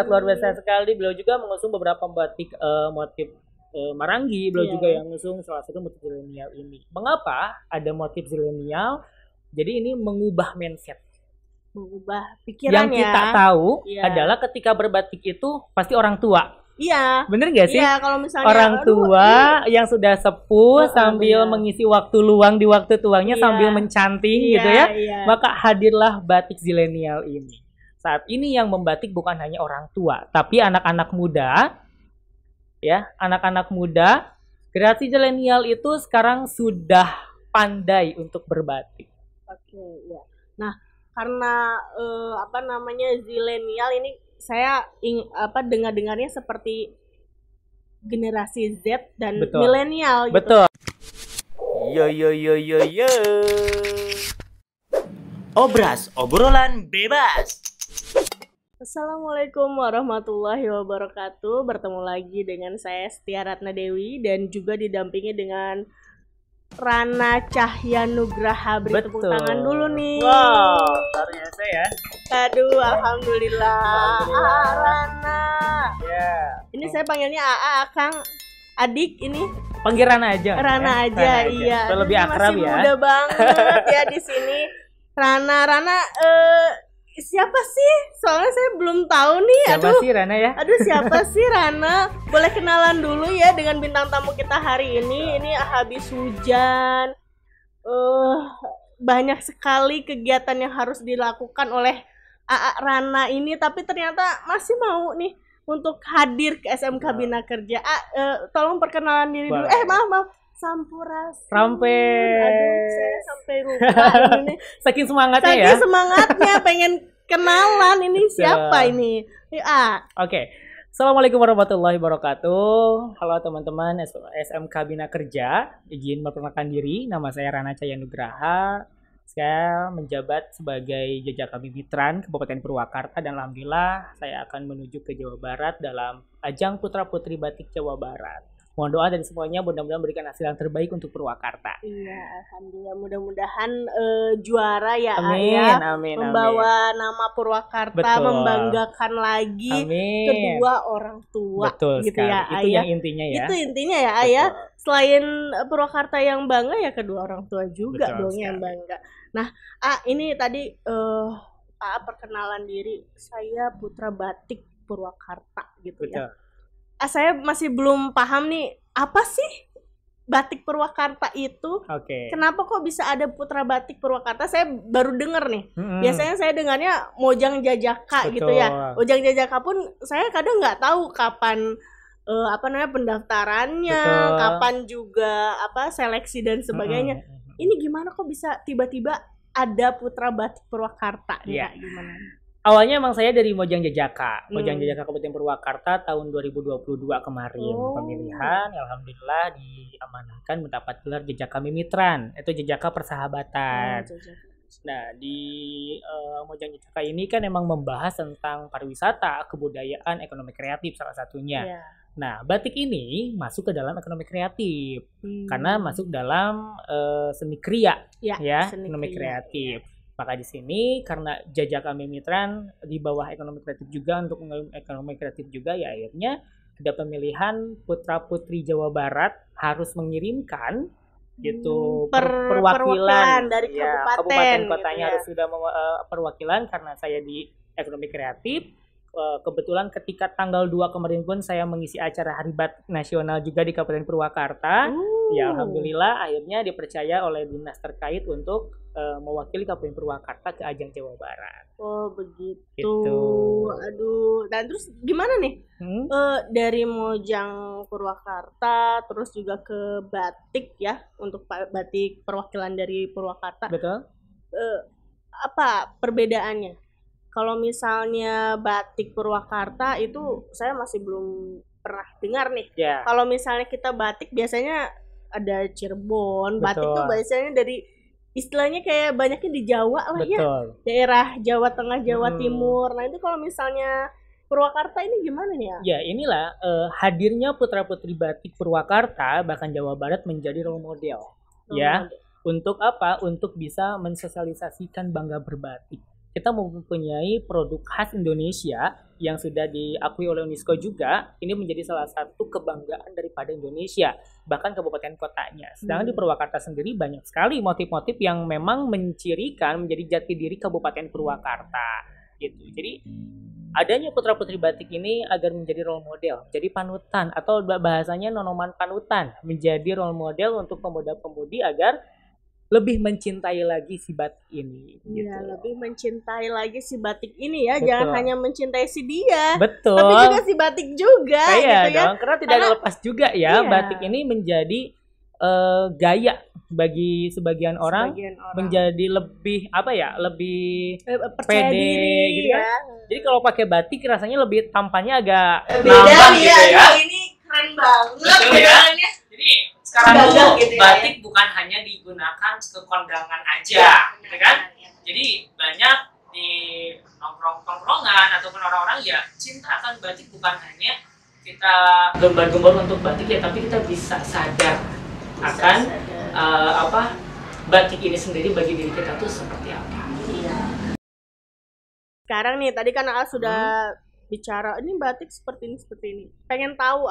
Luar biasa sekali. Beliau juga mengusung beberapa batik motif Marangi. Beliau juga yang mengusung salah satu motif zilenial ini. Mengapa ada motif zilenial? Jadi ini mengubah mindset. Mengubah pikiran Yang kita tahu adalah ketika berbatik itu pasti orang tua. Iya. Bener gak sih? Iya, kalau misalnya orang tua yang sudah sepuh sambil mengisi waktu luang di waktu tuanya sambil mencanting gitu ya. Maka hadirlah batik zilenial ini. Saat ini yang membatik bukan hanya orang tua, tapi anak-anak muda. Ya, anak-anak muda, generasi zilenial itu sekarang sudah pandai untuk berbatik. Oke, ya. Nah, karena zilenial ini saya dengarnya seperti generasi Z dan milenial gitu. Betul. Yo. Obras, obrolan bebas. Assalamualaikum warahmatullahi wabarakatuh. Bertemu lagi dengan saya Setia Ratna Dewi dan juga didampingi dengan Rana Cahyanugraha. Beri tepuk tangan dulu nih. Wow, luar biasa ya. Aduh, alhamdulillah. Rana. Ya. Ini saya panggilnya AA, Akang, adik ini. Panggil Rana aja. Rana aja, iya. Itu lebih akrab ya. Masih muda banget ya di sini. Rana, siapa sih? Soalnya saya belum tahu nih. Siapa sih Rana ya? Aduh, siapa sih Rana? Boleh kenalan dulu ya dengan bintang tamu kita hari ini. Ini habis hujan. Banyak sekali kegiatan yang harus dilakukan oleh AA Rana ini, tapi ternyata masih mau nih untuk hadir ke SMK Bina Kerja. Tolong perkenalan diri dulu. Maaf. Sampurasun. Aduh, saya sampai lupa ini. Saking semangatnya ya. Saking semangatnya pengen kenalan ini siapa ini. Oke. Assalamualaikum warahmatullahi wabarakatuh. Halo teman-teman SMK Bina Kerja. Izin memperkenalkan diri. Nama saya Rana Cahyanugraha. Saya menjabat sebagai Jejaka Bibitran Kabupaten Purwakarta dan alhamdulillah saya akan menuju ke Jawa Barat dalam ajang Putra Putri Batik Jawa Barat. Mohon doa dari semuanya, mudah-mudahan berikan hasil yang terbaik untuk Purwakarta. Iya, alhamdulillah, mudah-mudahan juara ya. Amin. Membawa nama Purwakarta, membanggakan lagi kedua orang tua. Betul gitu sekali. Ya, itu yang intinya ya. Itu intinya ya, Ayah. Selain Purwakarta yang bangga ya kedua orang tua juga dong yang bangga. Nah, ini tadi perkenalan diri, saya putra batik Purwakarta gitu ya. Saya masih belum paham nih, apa sih batik Purwakarta itu? Kenapa kok bisa ada putra batik Purwakarta? Saya baru dengar nih. Biasanya saya dengarnya Mojang Jajaka gitu ya. Mojang Jajaka pun saya kadang nggak tahu kapan pendaftarannya, kapan juga seleksi dan sebagainya. Ini gimana kok bisa tiba-tiba ada putra batik Purwakarta? Gimana? Awalnya emang saya dari Mojang Jajaka. Mojang Jajaka Kabupaten Purwakarta tahun 2022 kemarin pemilihan. Alhamdulillah diamanahkan mendapat gelar Jejaka Mimitran, itu Jejaka Persahabatan. Nah, di Mojang Jajaka ini kan emang membahas tentang pariwisata, kebudayaan, ekonomi kreatif salah satunya. Nah, batik ini masuk ke dalam ekonomi kreatif karena masuk dalam seni kriya, ekonomi kreatif. Maka di sini karena Jajaka Mimitran di bawah ekonomi kreatif juga, untuk ekonomi kreatif juga ya akhirnya ada pemilihan putra putri Jawa Barat harus mengirimkan gitu perwakilan dari kabupaten kotanya harus sudah perwakilan. Karena saya di ekonomi kreatif, kebetulan ketika tanggal 2 kemarin pun saya mengisi acara Hari Batik Nasional juga di Kabupaten Purwakarta. Ya alhamdulillah akhirnya dipercaya oleh dinas terkait untuk mewakili Kabupaten Purwakarta ke ajang Jawa Barat. Oh begitu. Gitu. Aduh, dan terus gimana nih? Dari Mojang Purwakarta terus juga ke batik ya, untuk batik perwakilan dari Purwakarta. Betul. Apa perbedaannya? Kalau misalnya batik Purwakarta itu saya masih belum pernah dengar nih. Kalau misalnya kita batik biasanya ada Cirebon. Batik tuh biasanya dari istilahnya kayak banyaknya di Jawa lah ya. Daerah Jawa Tengah, Jawa Timur. Nah itu kalau misalnya Purwakarta ini gimana nih ya? Ya inilah hadirnya putra-putri batik Purwakarta bahkan Jawa Barat menjadi role model. Untuk apa? Untuk bisa mensosialisasikan bangga berbatik. Kita mempunyai produk khas Indonesia yang sudah diakui oleh UNESCO juga, ini menjadi salah satu kebanggaan daripada Indonesia, bahkan kabupaten kotanya. Sedangkan di Purwakarta sendiri banyak sekali motif-motif yang memang mencirikan menjadi jati diri Kabupaten Purwakarta gitu. Jadi adanya putra-putri batik ini agar menjadi role model, jadi panutan atau bahasanya nonoman panutan, menjadi role model untuk pemuda-pemudi agar lebih mencintai lagi si batik ini. Iya, gitu. lebih mencintai lagi si batik ini ya. Betul. Jangan hanya mencintai si dia. Betul. Tapi juga si batik juga. Iya gitu ya. dong, karena tidak ada lepas juga ya. Iya. Batik ini menjadi gaya bagi sebagian orang, menjadi lebih lebih percaya pede diri, gitu ya. kan. Jadi kalau pakai batik rasanya lebih tampannya agak beda nambang ya, gitu ya. Ini keren banget. Betul ya. Jadi sekarang tuh gitu ya. batik bukan hanya digunakan ke kondangan aja, gitu kan? Jadi banyak di nongkrong-nongkrongan ataupun orang-orang ya cinta akan batik, bukan hanya kita gembar-gembar untuk batik ya, tapi kita bisa sadar akan batik ini sendiri bagi diri kita tuh seperti apa. Iya. Sekarang nih tadi kan sudah bicara ini batik seperti ini. Pengen tahu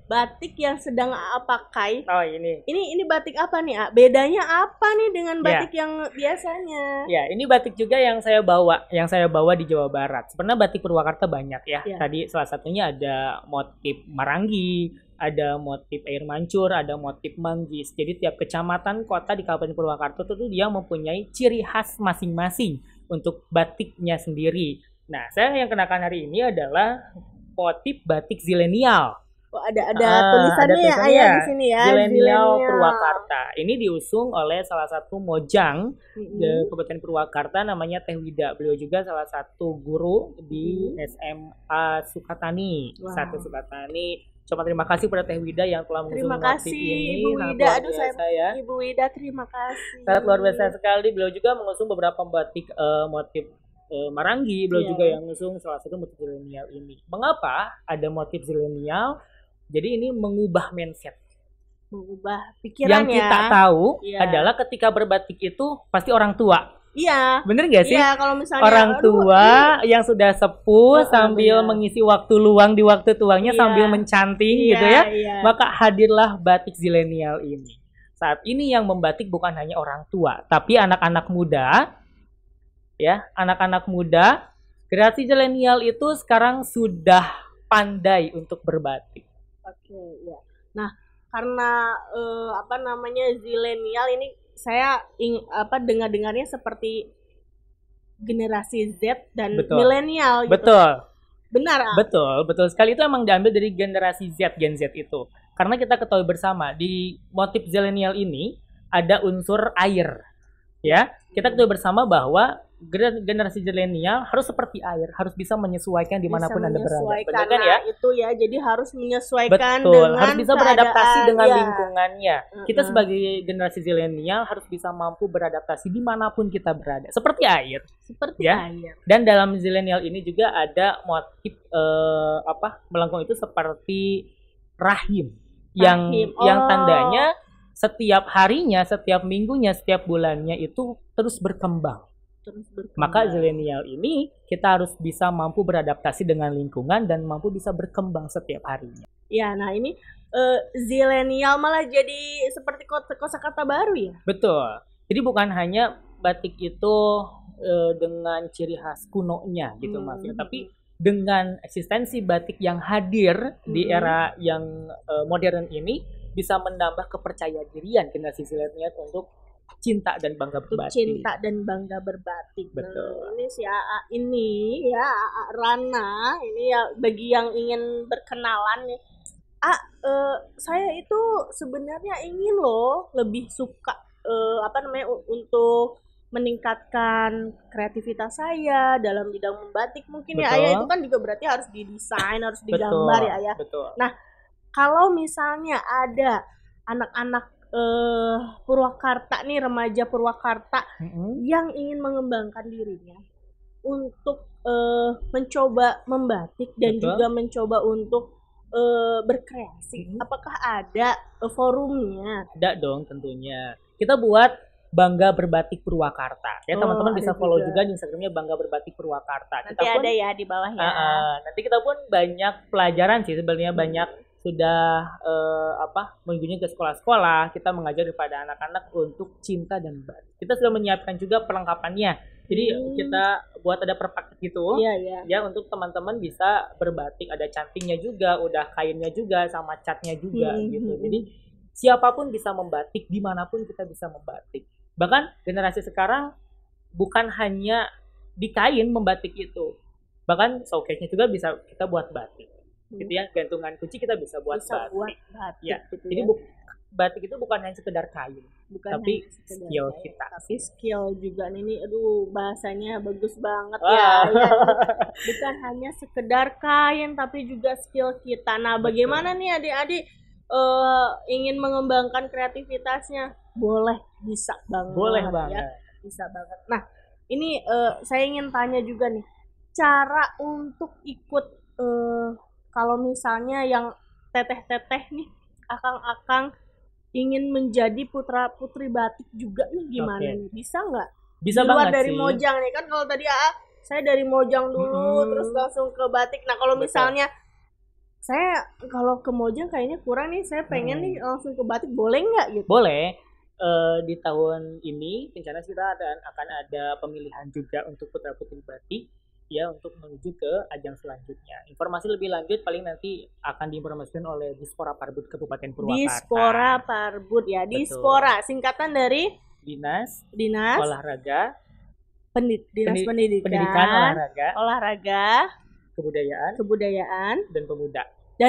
batik yang sedang pakai. Oh ini. Ini batik apa nih Bedanya apa nih dengan batik yang biasanya? Ya, ini batik juga yang saya bawa di Jawa Barat. Sebenarnya batik Purwakarta banyak ya. Tadi salah satunya ada motif Marangi, ada motif air mancur, ada motif manggis. Jadi tiap kecamatan kota di Kabupaten Purwakarta itu dia mempunyai ciri khas masing-masing untuk batiknya sendiri. Nah, saya yang kenakan hari ini adalah motif batik zilenial. Oh, ada tulisannya ya di sini ya. Zilenial Purwakarta. Ini diusung oleh salah satu mojang di Kabupaten Purwakarta, namanya Teh Wida. Beliau juga salah satu guru di SMA Sukatani. Satu Sukatani. Coba terima kasih pada Teh Wida yang telah mengusung motif ini. Ibu Wida. Aduh, Ibu Wida, terima kasih. Sangat luar biasa sekali. Beliau juga mengusung beberapa batik motif Marangi. Beliau juga yang mengusung salah satu motif zilenial ini. Mengapa ada motif zilenial? Jadi ini mengubah mindset, mengubah pikiran. Yang kita tahu adalah ketika berbatik itu pasti orang tua. Iya. Bener gak sih? Iya, kalau misalnya orang tua yang sudah sepuh sambil mengisi waktu luang di waktu tuanya sambil mencanting gitu ya. Maka hadirlah batik zilenial ini. Saat ini yang membatik bukan hanya orang tua, tapi anak-anak muda. Ya, anak-anak muda, generasi zilenial itu sekarang sudah pandai untuk berbatik. Oke, ya. Nah, karena zilenial ini saya dengarnya seperti generasi Z dan milenial gitu. Betul. Benar. Betul sekali, itu emang diambil dari generasi Z, Gen Z itu. Karena kita ketahui bersama di motif zilenial ini ada unsur air. Ya, kita ketahui bersama bahwa generasi zilenial harus seperti air, harus bisa menyesuaikan dimanapun Anda berada. Benar kan ya? Itu ya, jadi harus menyesuaikan harus bisa beradaptasi dengan lingkungannya. Kita sebagai generasi zilenial harus bisa mampu beradaptasi dimanapun kita berada, seperti air. Air. Dan dalam zilenial ini juga ada motif melengkung itu seperti rahim. Yang tandanya setiap harinya, setiap minggunya, setiap bulannya itu terus berkembang. Maka zilenial ini kita harus bisa mampu beradaptasi dengan lingkungan dan mampu bisa berkembang setiap harinya. Ya, nah ini zilenial malah jadi seperti kosakata baru ya? Betul. Jadi bukan hanya batik itu dengan ciri khas kunonya gitu maksudnya, tapi dengan eksistensi batik yang hadir di era yang modern ini bisa menambah kepercayaan dirian generasi zilenial untuk cinta dan bangga berbatik. Betul. Nah, ini si AA ini ya, AA Rana ini ya, bagi yang ingin berkenalan nih. Saya itu sebenarnya ingin loh lebih suka untuk meningkatkan kreativitas saya dalam bidang membatik mungkin. Betul. Ya Ayah, itu kan juga berarti harus didesain, harus digambar. Betul. Ya Ayah. Betul. Nah, kalau misalnya ada anak-anak Purwakarta nih, remaja Purwakarta yang ingin mengembangkan dirinya untuk mencoba membatik dan juga mencoba untuk berkreasi, apakah ada forumnya? Ada dong tentunya. Kita buat Bangga Berbatik Purwakarta. Ya teman-teman bisa follow juga di Instagramnya Bangga Berbatik Purwakarta. Nanti ada ya di bawah ya. Nanti kita pun banyak pelajaran sih sebenarnya, banyak sudah mengunjungi ke sekolah-sekolah, kita mengajar kepada anak-anak untuk cinta dan batik. Kita sudah menyiapkan juga perlengkapannya. Jadi kita buat ada per paket gitu, ya untuk teman-teman bisa berbatik. Ada cantingnya juga, udah kainnya juga, sama catnya juga gitu. Jadi siapapun bisa membatik, dimanapun kita bisa membatik. Bahkan generasi sekarang bukan hanya di kain membatik itu, bahkan showcase-nya juga bisa kita buat batik, gitu ya. Gantungan kunci kita bisa buat batik. Ya. Gitu ya. Jadi batik itu bukan hanya sekedar kain, tapi skill kita. Tapi skill juga ini, bahasanya bagus banget ya. Bukan hanya sekedar kain, tapi juga skill kita. Nah, bagaimana nih adik-adik ingin mengembangkan kreativitasnya? Bisa banget ya. Bisa banget. Nah, ini saya ingin tanya juga nih, cara untuk ikut kalau misalnya yang teteh-teteh nih, akang-akang ingin menjadi putra putri batik juga nih, gimana nih? Bisa nggak? Bisa luar banget dari sih. Mojang nih kan, kalau tadi saya dari Mojang dulu terus langsung ke batik. Nah kalau misalnya saya kalau ke Mojang kayaknya kurang nih, saya pengen nih langsung ke batik, boleh nggak gitu? Boleh. Di tahun ini rencana kita akan ada pemilihan juga untuk putra putri batik, ya, untuk menuju ke ajang selanjutnya. Informasi lebih lanjut paling nanti akan diinformasikan oleh Dispora Parbud Kabupaten Purwakarta. Dispora Parbud ya. Dispora singkatan dari Dinas Olahraga, Dinas Pendidikan, Olahraga, Kebudayaan dan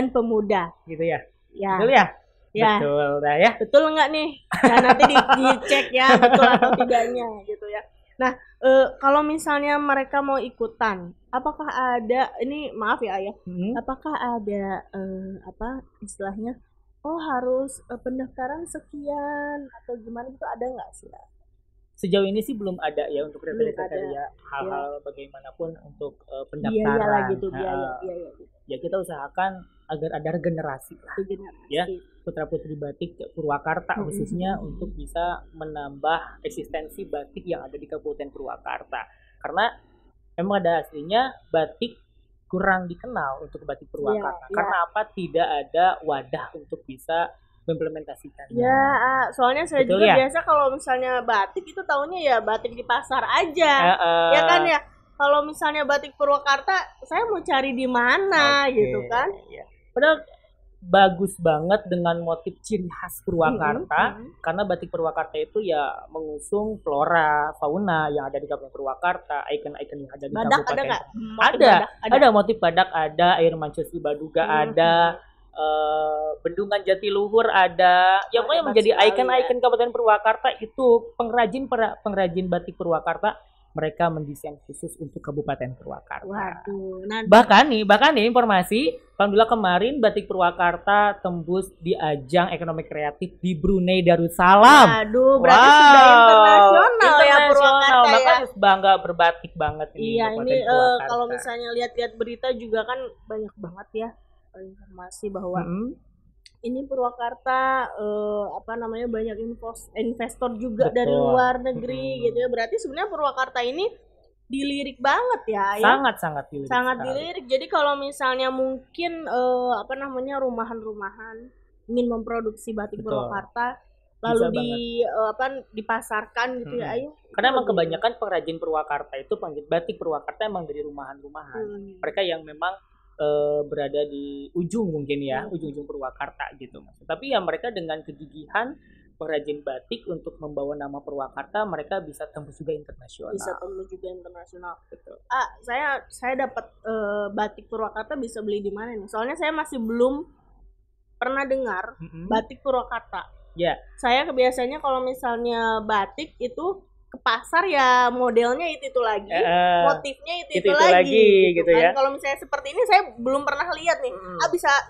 Pemuda. Gitu ya. Betul ya? Betul dah ya. Betul nggak nih? Nah, nanti dicek ya betul atau tidaknya gitu ya. Nah, kalau misalnya mereka mau ikutan, apakah ada, ini maaf ya Ayah, apakah ada istilahnya, harus pendaftaran sekian atau gimana gitu, ada nggak sih? Sejauh ini sih belum ada ya untuk kriteria hal-hal bagaimanapun untuk pendaftaran. Biaya. Ya kita usahakan agar ada regenerasi lah. Ya, putra putri batik Purwakarta khususnya untuk bisa menambah eksistensi batik yang ada di Kabupaten Purwakarta. Karena memang ada aslinya batik kurang dikenal untuk batik Purwakarta. Karena apa? Tidak ada wadah untuk bisa mengimplementasikannya. Ya, soalnya saya juga biasa kalau misalnya batik itu taunya ya batik di pasar aja. Ya kan ya. Kalau misalnya batik Purwakarta, saya mau cari di mana gitu kan? Padahal bagus banget dengan motif ciri khas Purwakarta, karena batik Purwakarta itu ya mengusung flora, fauna yang ada di Kabupaten Purwakarta, ikon-ikon yang ada di Badak Kabupaten. Ada nggak? Ada motif badak, ada air mancur Sibaduga, ada Bendungan Jatiluhur, ada. Yang pokoknya menjadi ikon-ikon Kabupaten Purwakarta itu pengrajin batik Purwakarta. Mereka mendesain khusus untuk Kabupaten Purwakarta. Waduh. Bahkan nih informasi, alhamdulillah kemarin batik Purwakarta tembus di ajang ekonomi kreatif di Brunei Darussalam. Waduh, berarti sudah internasional ya Purwakarta ya. Maka bangga berbatik banget ini. Iya, ini kalau misalnya lihat-lihat berita juga kan banyak banget ya informasi bahwa ini Purwakarta banyak investor juga dari luar negeri gitu ya. Berarti sebenarnya Purwakarta ini dilirik banget ya. Sangat dilirik. Sangat dilirik. Jadi kalau misalnya mungkin rumahan-rumahan ingin memproduksi batik Purwakarta lalu dipasarkan gitu ya. Ayo. Karena emang kebanyakan pengrajin Purwakarta itu batik Purwakarta emang dari rumahan-rumahan. Mereka yang memang berada di ujung mungkin ya, ujung-ujung Purwakarta gitu. Tapi ya mereka dengan kegigihan pengrajin batik untuk membawa nama Purwakarta, mereka bisa tembus juga internasional. Betul. Saya dapat batik Purwakarta bisa beli di mana nih? Soalnya saya masih belum pernah dengar batik Purwakarta. Ya. Saya biasanya kalau misalnya batik itu ke pasar ya modelnya itu lagi, motifnya itu lagi gitu kan. Kalau misalnya seperti ini saya belum pernah lihat nih.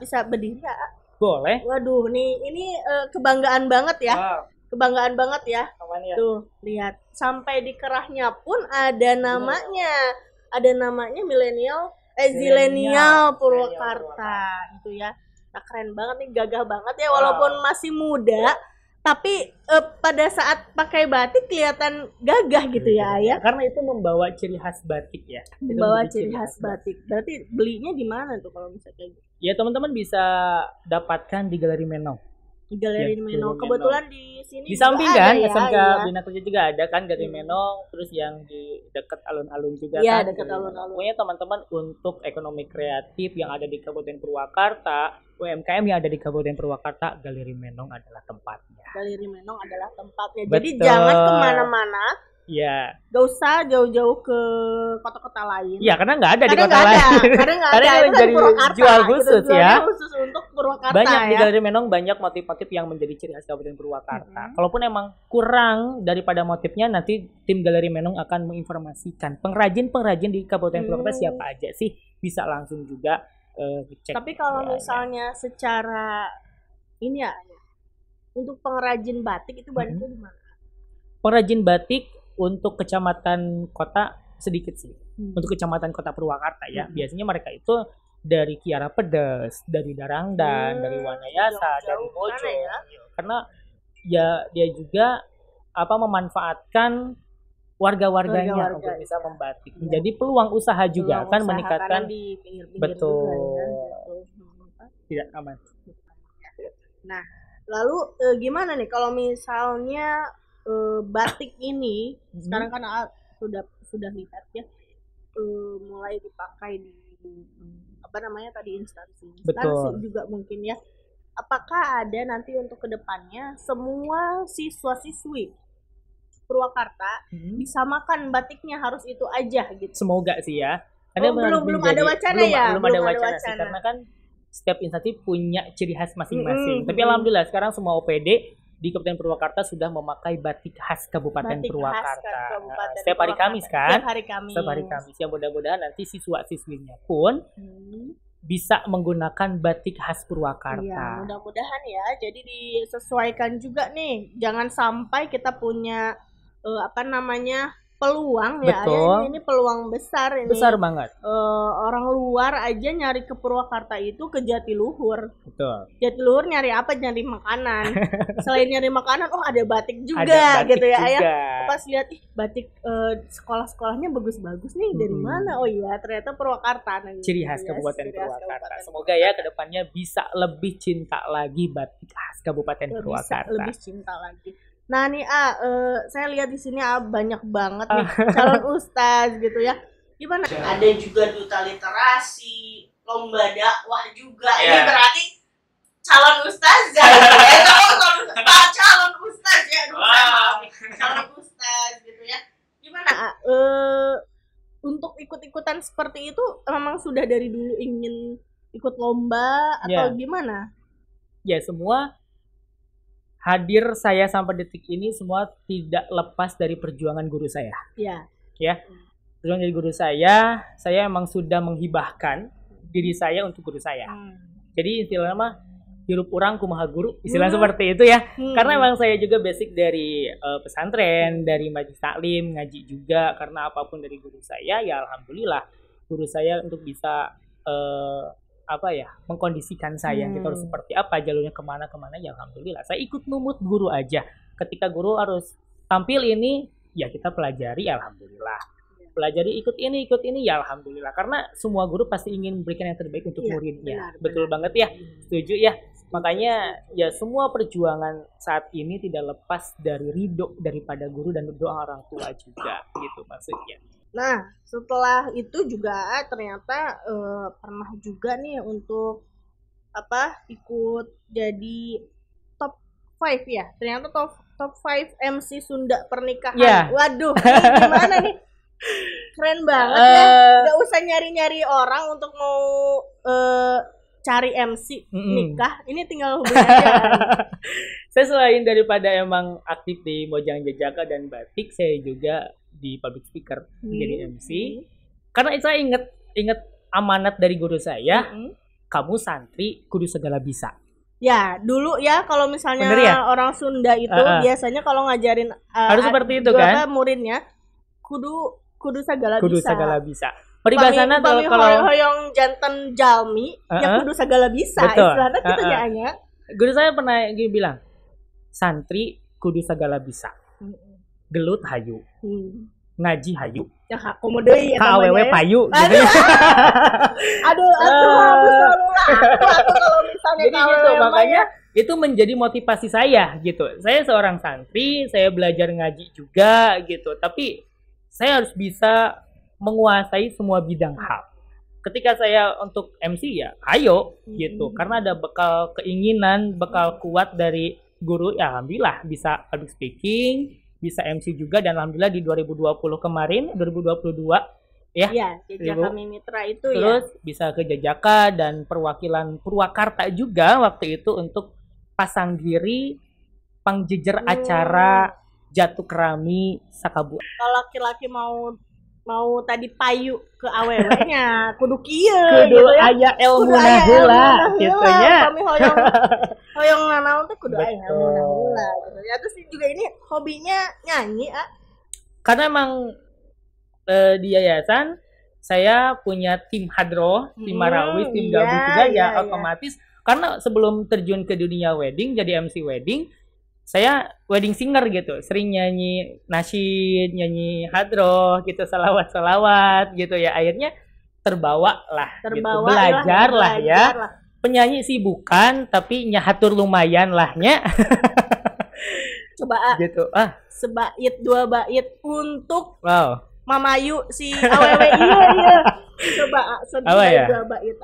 Bisa berdiri ya? Boleh. Waduh, ini kebanggaan banget ya. Wow. Kebanggaan banget ya. Ya. Tuh, lihat. Sampai di kerahnya pun ada namanya. Ada namanya Zilenial Purwakarta gitu ya. Nah, keren banget nih, gagah banget ya, walaupun masih muda. Tapi pada saat pakai batik kelihatan gagah gitu ya. Karena itu membawa ciri khas batik ya. Membawa ciri khas batik. Berarti belinya di mana tuh kalau misalnya kayak gitu? Ya teman-teman bisa dapatkan di Galeri Menong. Di Galeri Menong. Kebetulan di sini di samping kan ya, SMK Bina Kerja juga ada kan Galeri Menong, terus yang di dekat alun-alun juga kan. Iya, dekat alun-alun. Pokoknya teman-teman untuk ekonomi kreatif yang ada di Kabupaten Purwakarta, UMKM yang ada di Kabupaten Purwakarta, Galeri Menong adalah tempatnya. Galeri Menong adalah tempatnya. Betul. Jadi jangan kemana-mana. Iya. Gak usah jauh-jauh ke kota-kota lain. Iya, karena nggak ada di kota lain. Karena nggak ada. Karena jadi jual khusus gitu, ya. Khusus untuk Purwakarta. Banyak ya. di Galeri Menong banyak motif-motif yang menjadi ciri khas Kabupaten Purwakarta. Kalaupun emang kurang daripada motifnya, nanti tim Galeri Menong akan menginformasikan pengrajin-pengrajin di Kabupaten Purwakarta siapa aja sih, bisa langsung juga cek. Tapi kalau misalnya secara ini ya, untuk pengrajin batik itu banyaknya di mana? Pengrajin batik untuk kecamatan kota sedikit sih. Untuk kecamatan kota Purwakarta ya. Biasanya mereka itu dari Kiara Pedes, dari Darangdan, dari Wanayasa, dari Bojo. Ya? Karena ya dia juga memanfaatkan warga-warganya untuk bisa membatik. Menjadi peluang usaha juga kan meningkatkan di pinggir-pinggir betul. Juga, kan? Tidak aman. Nah, lalu gimana nih kalau misalnya batik ini sekarang kan sudah lihat ya mulai dipakai di instansi juga mungkin ya. Apakah ada nanti untuk kedepannya semua siswa-siswi Purwakarta disamakan batiknya harus itu aja gitu? Semoga sih ya. Belum ada wacana ya. Belum ada wacana sih karena kan setiap instansi punya ciri khas masing-masing. Tapi alhamdulillah sekarang semua OPD di Kabupaten Purwakarta sudah memakai batik khas Kabupaten Purwakarta. Setiap hari Kamis kan? Setiap hari Kamis. Ya mudah-mudahan nanti siswa-siswinya pun bisa menggunakan batik khas Purwakarta. Iya, mudah-mudahan ya. Jadi disesuaikan juga nih. Jangan sampai kita punya peluang. Betul. Ya. Ini peluang besar ini. Besar banget. Orang luar aja nyari ke Purwakarta itu ke Jatiluhur. Betul. Jatiluhur nyari apa? Nyari makanan. Selain nyari makanan, ada batik juga ada batik gitu ya. Juga. Pas lihat batik sekolah-sekolahnya bagus-bagus nih. Dari mana? Oh iya, ternyata Purwakarta. Ciri khas Kabupaten Purwakarta. Semoga ya kedepannya bisa lebih cinta lagi batik khas Kabupaten Purwakarta. Lebih cinta lagi. Nah nih saya lihat di sini banyak banget nih calon ustaz gitu ya. Gimana? Ada juga duta literasi, lomba dakwah juga. Ini berarti calon ustaz ya. Calon ustaz ya. Calon ustaz gitu ya. Gimana? Untuk ikut-ikutan seperti itu memang sudah dari dulu ingin ikut lomba atau gimana? Ya semua hadir saya sampai detik ini semua tidak lepas dari perjuangan guru saya. Iya. Ya. Perjuangan dari guru saya emang sudah menghibahkan diri saya untuk guru saya. Jadi istilahnya mah hirup urang kumaha guru, istilah seperti itu ya. Karena emang saya juga basic dari pesantren, dari majelis taklim, ngaji juga. Karena apapun dari guru saya, ya alhamdulillah guru saya untuk bisa mengkondisikan saya kita harus seperti apa, jalurnya kemana ya alhamdulillah saya ikut numut guru aja. Ketika guru harus tampil ini ya kita pelajari, alhamdulillah pelajari, ikut ini ya alhamdulillah, karena semua guru pasti ingin memberikan yang terbaik untuk muridnya. Betul banget ya, setuju ya. Makanya ya semua perjuangan saat ini tidak lepas dari ridho daripada guru dan doa orang tua juga gitu maksudnya. Nah, setelah itu juga ternyata pernah juga nih untuk ikut jadi top 5 ya. Ternyata top 5 MC Sunda pernikahan. Yeah. Waduh, ini gimana nih? Keren banget ya. Gak usah nyari-nyari orang untuk mau cari MC nikah. Ini tinggal hubungi aja. Saya selain daripada emang aktif di Mojang Jajaka dan Batik, saya juga di public speaker menjadi MC. Karena saya ingat amanat dari guru saya, kamu santri kudu segala bisa. Ya, dulu ya kalau misalnya orang Sunda itu biasanya kalau ngajarin harus seperti itu kan? Muridnya kudu segala kudu bisa. Segala bisa. Peribahasana kalau hoyong jantan jalmi ya kudu segala bisa. Betul. Istilahnya gitu ya. Guru saya pernah bilang, santri kudu segala bisa. Gelut hayu. Ngaji hayu. Ya komo deui ya KAWW payu gitu. Aduh, habis selalu kalau misalnya gitu, makanya itu menjadi motivasi saya gitu. Saya seorang santri, saya belajar ngaji juga gitu. Tapi saya harus bisa menguasai semua bidang hal. Ketika saya untuk MC ya, ayo gitu. Karena ada bekal keinginan, bekal kuat dari guru. Ya alhamdulillah bisa public speaking, bisa MC juga, dan alhamdulillah di 2020 kemarin, 2022 ya. Iya, Jajaka Mimitra itu. Terus ya bisa ke Jajaka dan perwakilan Purwakarta juga waktu itu untuk pasang diri pangjejer acara Jatuh Kerami Sakabu. Kalau laki-laki mau tadi payu ke awewenya kudu kieu kudu gitu ya. Aya ilmu heula gitu nya. Kami hoyong nanaon teh kudu aya ilmu heula gitu ya. Terus juga ini hobinya nyanyi, Karena emang di yayasan saya punya tim hadroh, tim marawis, tim gabung juga ya otomatis. Karena sebelum terjun ke dunia wedding jadi MC wedding, saya wedding singer gitu, sering nyanyi nasyid, nyanyi hadroh gitu, salawat gitu ya. Akhirnya terbawa lah gitu. Belajar lah ya. Penyanyi sih bukan, tapi nyahatur lumayan lahnya. Coba gitu. Sebait 2 bait untuk Mamayu si awewe iya. Coba sebait 2 bait.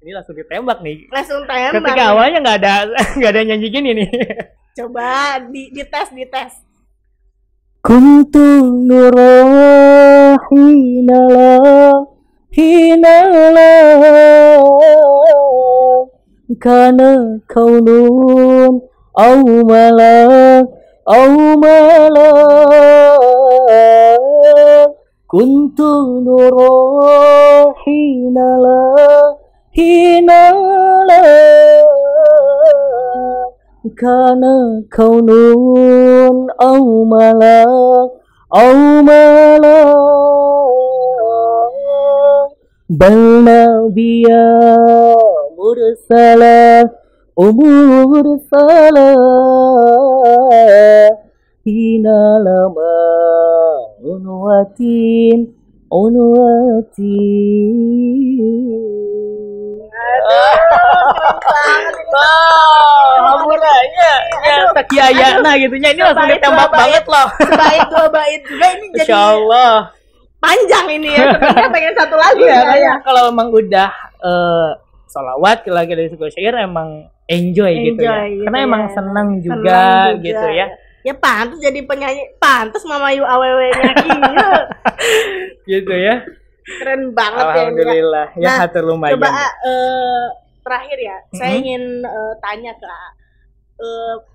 Ini langsung ditembak nih. Langsung tembak. Ketika awalnya nggak ada nyanyi gini nih. Coba dites. Kuntu hinala kana kaunun au malak kuntu hinala kana kaunun au malak bal nabiya mursala hinalama unwatin Kiayana gitu nya, ini langsung ditembak banget loh. Sebait 2 bait juga ini jadi. Insyaallah. Panjang ini ya, sebenarnya pengen satu lagi ya. Kalau emang udah sholawat lagi dari suku syair emang enjoy gitu ya. Karena emang senang juga gitu ya. Ya pantas jadi penyanyi, pantas Mamayu aww-nya gitu ya. Keren banget. Alhamdulillah ya. Nah, hatur lumayan. Coba terakhir ya, saya ingin tanya ke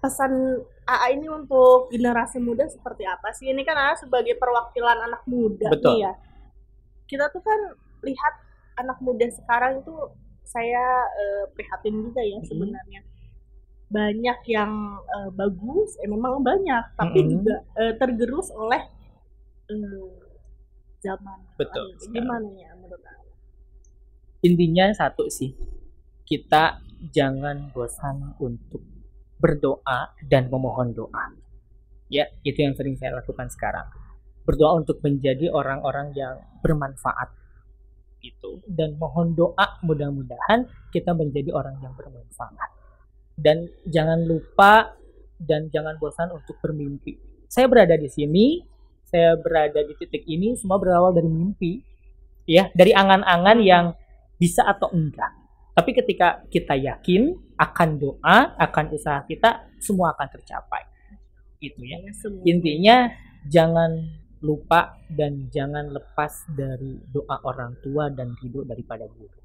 pesan AA ini untuk generasi muda seperti apa sih? Ini kan AA sebagai perwakilan anak muda. Betul. Nih ya. Kita tuh kan lihat anak muda sekarang itu, saya prihatin juga ya sebenarnya. Banyak yang bagus, memang banyak, tapi juga tergerus oleh zaman. Betul. Gimana ya menurut AA? Intinya satu sih, kita jangan bosan untuk berdoa dan memohon doa. Ya, itu yang sering saya lakukan sekarang. Berdoa untuk menjadi orang-orang yang bermanfaat gitu, dan mohon doa mudah-mudahan kita menjadi orang yang bermanfaat. Dan jangan lupa dan jangan bosan untuk bermimpi. Saya berada di sini, saya berada di titik ini semua berawal dari mimpi. Ya, dari angan-angan yang bisa atau enggak. Tapi ketika kita yakin akan doa, akan usaha kita, semua akan tercapai. Itu ya. Intinya jangan lupa dan jangan lepas dari doa orang tua dan ridho daripada guru.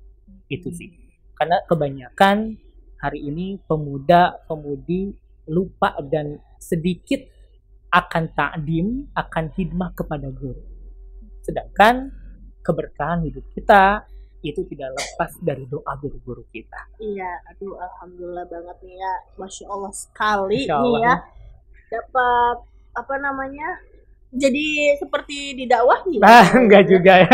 Itu sih. Karena kebanyakan hari ini pemuda-pemudi lupa dan sedikit akan takdim, akan hidmah kepada guru. Sedangkan keberkahan hidup kita itu tidak lepas dari doa guru-guru kita. Iya, aduh alhamdulillah banget nih ya, masya Allah sekali nih ya, dapat apa namanya, jadi seperti didakwahi. Enggak juga ya.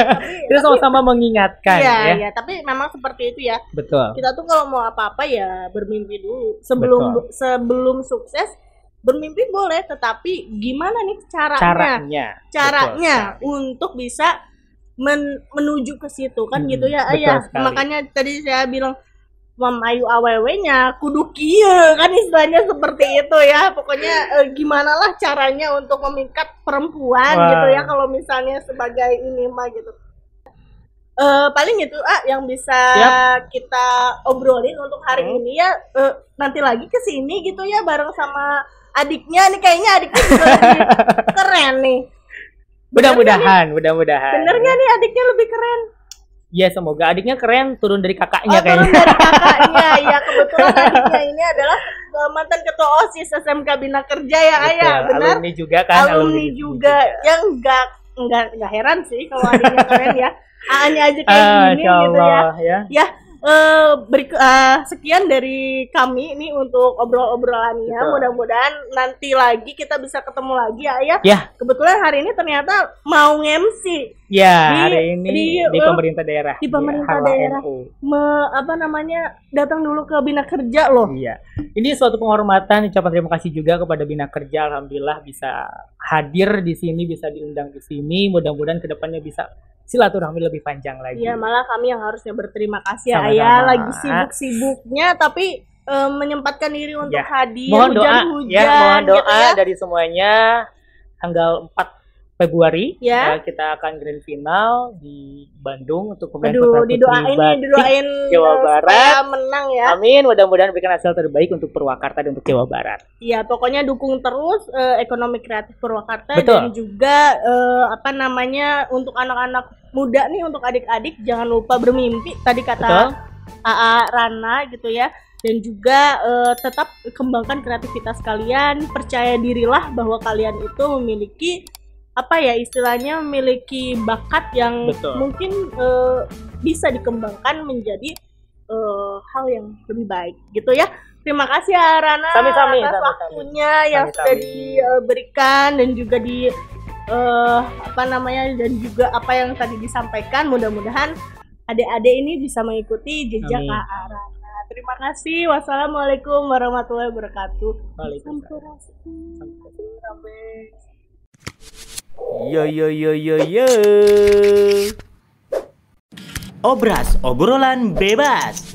Kita sama-sama mengingatkan. Iya, tapi memang seperti itu ya. Betul. Kita tuh kalau mau apa-apa ya bermimpi dulu. Sebelum sukses bermimpi boleh, tetapi gimana nih caranya untuk bisa menuju ke situ kan gitu ya ayah. Makanya tadi saya bilang memayu aww-nya kudu kieu kan istilahnya seperti itu ya. Pokoknya gimana lah caranya untuk memikat perempuan gitu ya kalau misalnya sebagai ini mah gitu. Paling itu yang bisa kita obrolin untuk hari ini ya. Nanti lagi ke sini gitu ya bareng sama adiknya nih, kayaknya adiknya juga lebih keren nih. Mudah-mudahan. Bener nggak nih adiknya lebih keren? Ya semoga adiknya keren, turun dari kakaknya kayaknya. Turun dari kakaknya ya. Kebetulan adiknya ini adalah mantan ketua OSIS SMK Bina Kerja ya ayah. Benar. Alumni juga kan. Alumni juga. Yang nggak heran sih kalau adiknya keren ya. Aanya aja kayak gini gitu ya. Sekian dari kami ini untuk obrol-obrolannya. Mudah-mudahan nanti lagi kita bisa ketemu lagi ya ayah. Kebetulan hari ini ternyata mau MC hari ini di pemerintah daerah. Di pemerintah daerah. Datang dulu ke Bina Kerja loh. Iya. Ini suatu penghormatan, ucapan terima kasih juga kepada Bina Kerja. Alhamdulillah bisa hadir di sini, bisa diundang di sini. Mudah-mudahan kedepannya bisa silaturahmi lebih panjang lagi. Iya, malah kami yang harusnya berterima kasih ya ayah. Lagi sibuk-sibuknya tapi menyempatkan diri untuk hadir. Mohon doa dari semuanya. Tanggal 4 Februari kita akan grand final di Bandung untuk pemain putra putri didoain Jawa Barat menang ya. Amin, mudah-mudahan berikan hasil terbaik untuk Purwakarta dan untuk Jawa Barat. Iya, pokoknya dukung terus ekonomi kreatif Purwakarta. Dan juga untuk anak-anak muda nih, untuk adik-adik jangan lupa bermimpi tadi kata AA Rana gitu ya. Dan juga tetap kembangkan kreativitas kalian, percaya dirilah bahwa kalian itu memiliki memiliki bakat yang mungkin bisa dikembangkan menjadi hal yang lebih baik gitu ya. Terima kasih ya Rana atas waktunya yang sudah diberikan dan juga dan juga apa yang tadi disampaikan. Mudah-mudahan adik-adik ini bisa mengikuti jejak Rana. Terima kasih. Wassalamualaikum warahmatullahi wabarakatuh. Yo. Obras, obrolan bebas.